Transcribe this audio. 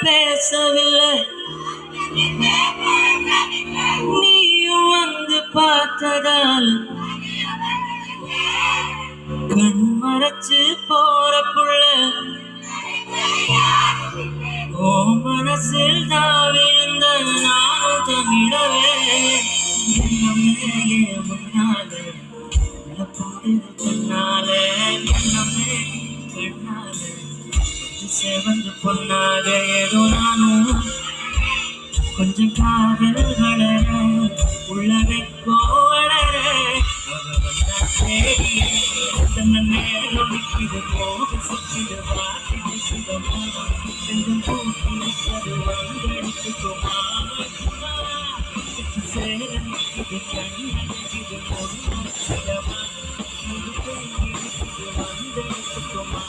பேசவில்லை நீயும் வந்து பார்த்ததால் கண் மறைச்சு போற புள்ள ஓ மனசில் தான் விழுந்த நானும் தமிழவே என்னமே முன்னால போட்டு கண்ணால என்னமே கண்ணால செவந்து பொண்ணாக ஏதோ நானும் கொஞ்சம் காதல் வளர உள்ள வைக்கோ வளர அவ வந்தா சரி தன்னை நேரம் நிற்கிது போக சுற்றிது வாட்டி சுகமா கொஞ்சம் கூட்டி நிற்கிறது வந்தெடுத்துக்கோமா சேர நிற்கிது கண் நிற்கிது பொண்ணு சுகமா வந்தெடுத்துக்கோமா